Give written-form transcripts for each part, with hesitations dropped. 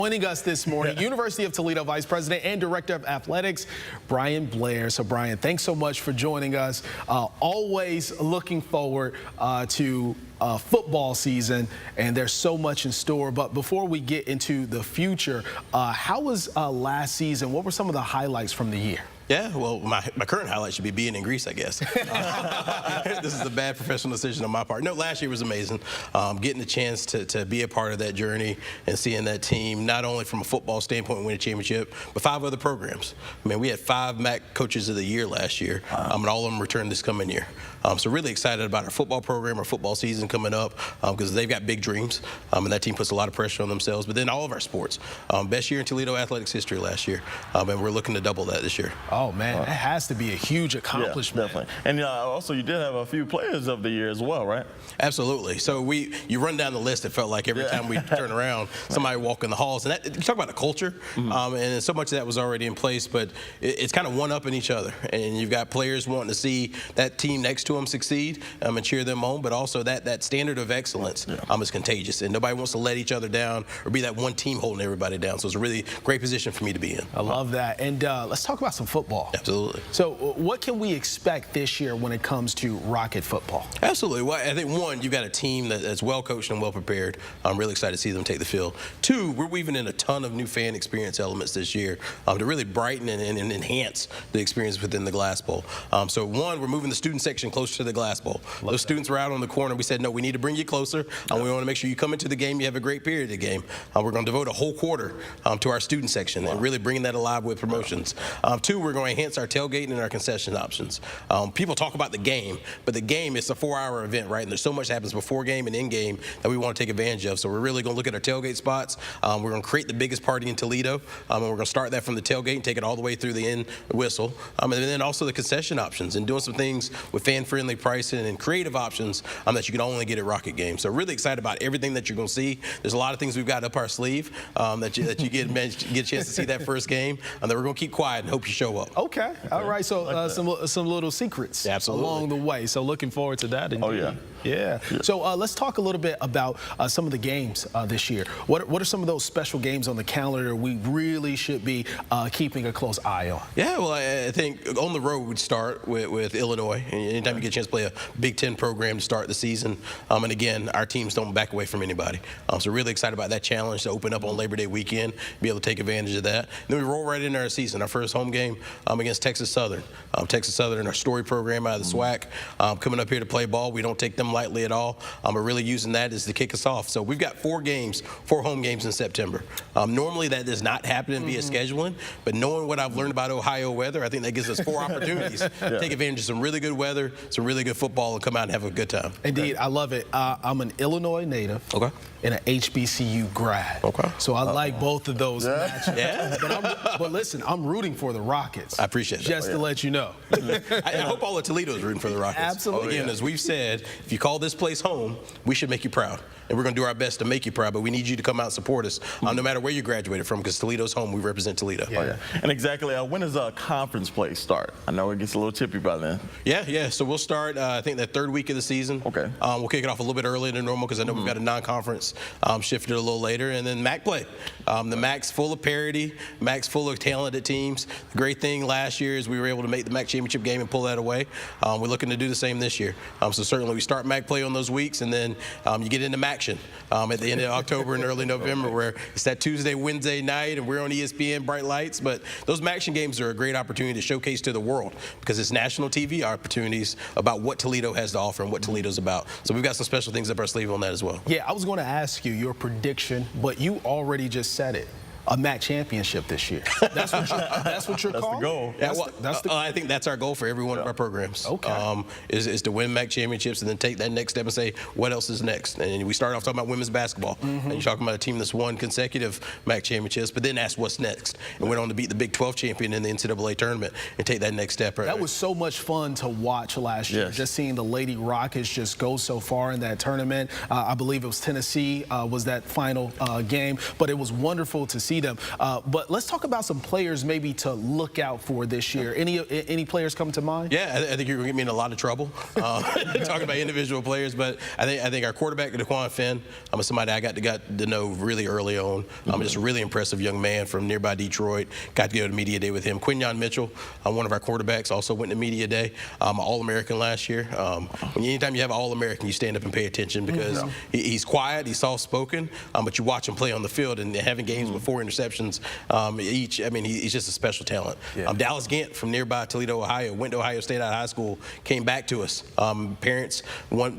Joining us this morning, University of Toledo Vice President and Director of Athletics, Bryan Blair. So, Bryan, thanks so much for joining us. Always looking forward to football season, and there's so much in store. But before we get into the future, how was last season? What were some of the highlights from the year? Yeah, well, my current highlight should be being in Greece, I guess. This is a bad professional decision on my part. No, last year was amazing. Getting the chance to be a part of that journey and seeing that team, not only from a football standpoint win a championship, but 5 other programs. I mean, we had 5 MAC Coaches of the Year last year, and all of them returned this coming year. So really excited about our football program, our football season coming up, because they've got big dreams, and that team puts a lot of pressure on themselves. But then all of our sports. Best year in Toledo athletics history last year, and we're looking to double that this year. Oh, man, that has to be a huge accomplishment. Yeah, definitely. And also, you did have a few players of the year as well, right? Absolutely. So you run down the list, it felt like every time we turn around, somebody walk in the halls. And that, you talk about the culture, and so much of that was already in place, but it's kind of one-upping each other. And you've got players wanting to see that team next to them succeed and cheer them on, but also that standard of excellence is contagious. And nobody wants to let each other down or be that one team holding everybody down. So it's a really great position for me to be in. I love that. And let's talk about some football. Absolutely. So what can we expect this year when it comes to Rocket football? Absolutely. Well, I think, one, you've got a team that's well coached and well prepared. I'm really excited to see them take the field. 2, we're weaving in a ton of new fan experience elements this year to really brighten and enhance the experience within the Glass Bowl. So, 1, we're moving the student section closer to the Glass Bowl. Those students were out on the corner. We said, no, we need to bring you closer. We want to make sure you come into the game, you have a great period of the game. We're going to devote a whole quarter to our student section and really bringing that alive with promotions. 2, we're going to enhance our tailgating and our concession options. People talk about the game, but the game is a 4-hour event, right? And there's so much that happens before game and in game that we want to take advantage of. So we're really going to look at our tailgate spots. We're going to create the biggest party in Toledo, and we're going to start that from the tailgate and take it all the way through the end whistle. And then also the concession options and doing some things with fan-friendly pricing and creative options that you can only get at Rocket games. So really excited about everything that you're going to see. There's a lot of things we've got up our sleeve that you get a chance to see that first game, and that we're going to keep quiet and hope you show up. Okay. All right. So some little secrets along the way. So looking forward to that. Indeed. Oh, yeah. Yeah. So let's talk a little bit about some of the games this year. What are some of those special games on the calendar we really should be keeping a close eye on? Yeah, well, I think on the road we'd start with Illinois. And anytime you get a chance to play a Big Ten program to start the season. And again, our teams don't back away from anybody. So really excited about that challenge to open up on Labor Day weekend, be able to take advantage of that. And then we roll right into our season, our first home game against Texas Southern. Texas Southern, our story program out of the SWAC, coming up here to play ball. We don't take them lightly at all. We're really using that as to kick us off. So we've got 4 home games in September. Normally that does not happen via scheduling, but knowing what I've learned about Ohio weather, I think that gives us 4 opportunities to take advantage of some really good weather, some really good football, and come out and have a good time. Indeed, I love it. I'm an Illinois native. Okay. And an HBCU grad. Okay. So I like both of those matches. Yeah. But listen, I'm rooting for the Rockets. I appreciate that. Just to let you know. I hope all of Toledo is rooting for the Rockets. Absolutely. Again, as we've said, if you call this place home, we should make you proud. And we're going to do our best to make you proud, but we need you to come out and support us, no matter where you graduated from, because Toledo's home. We represent Toledo. Yeah. And exactly, when does conference play start? I know it gets a little chippy by then. Yeah. So we'll start, I think, that 3rd week of the season. Okay. We'll kick it off a little bit earlier than normal because I know we've got a non-conference shifted a little later. And then MAC play. The MAC's full of parity. MAC's full of talented teams. The great thing last year is we were able to make the MAC championship game and pull that away. We're looking to do the same this year. So certainly we start MAC play on those weeks, and then you get into MACtion at the end of October and early November, where it's that Tuesday, Wednesday night, and we're on ESPN, bright lights. But those MACtion games are a great opportunity to showcase to the world, because it's national TV opportunities about what Toledo has to offer and what Toledo's about. So we've got some special things up our sleeve on that as well. Yeah, I was going to ask you your prediction, but you already just said it. A MAC championship this year. That's what you're calling? That's the goal. Yeah, I think that's our goal for every one of our programs. Okay. Is to win MAC championships and then take that next step and say, what else is next? And we start off talking about women's basketball. And you're talking about a team that's won consecutive MAC championships, but then ask what's next. And went on to beat the Big 12 champion in the NCAA tournament and take that next step. That was so much fun to watch last year. Just seeing the Lady Rockets just go so far in that tournament. I believe it was Tennessee was that final game, but it was wonderful to see see them. But let's talk about some players maybe to look out for this year. Any players come to mind? Yeah, I think you're going to get me in a lot of trouble talking about individual players, but I think our quarterback, DeQuan Finn, somebody I got to know really early on. Just a really impressive young man from nearby Detroit. Got to go to media day with him. Quinyon Mitchell, one of our quarterbacks, also went to media day. All-American last year. Anytime you have an All-American, you stand up and pay attention because he's quiet, he's soft-spoken, but you watch him play on the field and having games with 4 interceptions each. I mean, he's just a special talent. Yeah. Dallas Gant from nearby Toledo, Ohio, went to Ohio State out of high school, came back to us. Parents,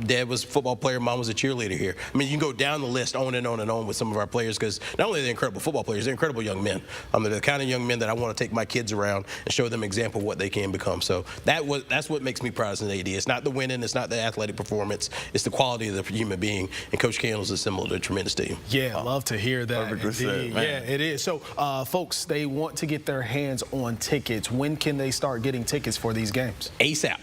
dad was a football player, mom was a cheerleader here. I mean, you can go down the list on and on and on with some of our players because not only are they incredible football players, they're incredible young men. They're the kind of young men that I want to take my kids around and show them an example of what they can become. So that's what makes me proud as an AD. It's not the winning, it's not the athletic performance, it's the quality of the human being. And Coach Candles is similar to a tremendous team. Yeah, love to hear that. 100%, yeah, it is. So, folks, they want to get their hands on tickets. When can they start getting tickets for these games? ASAP.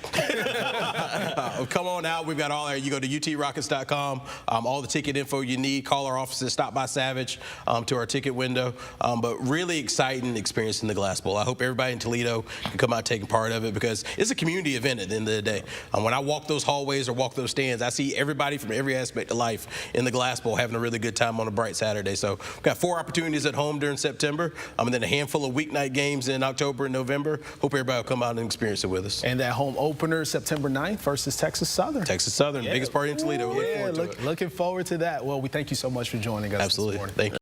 Come on out. We've got all our, you go to UTRockets.com, all the ticket info you need. Call our offices, stop by Savage to our ticket window. But really exciting experience in the Glass Bowl. I hope everybody in Toledo can come out taking part of it because it's a community event at the end of the day. When I walk those hallways or walk those stands, I see everybody from every aspect of life in the Glass Bowl having a really good time on a bright Saturday. So we've got 4 opportunities at home during September, and then a handful of weeknight games in October and November. Hope everybody will come out and experience it with us. And that home opener, September 9th versus Texas Southern. Texas Southern, biggest party in Toledo. Looking forward to that. Well, we thank you so much for joining us. Absolutely. This morning. Thank you.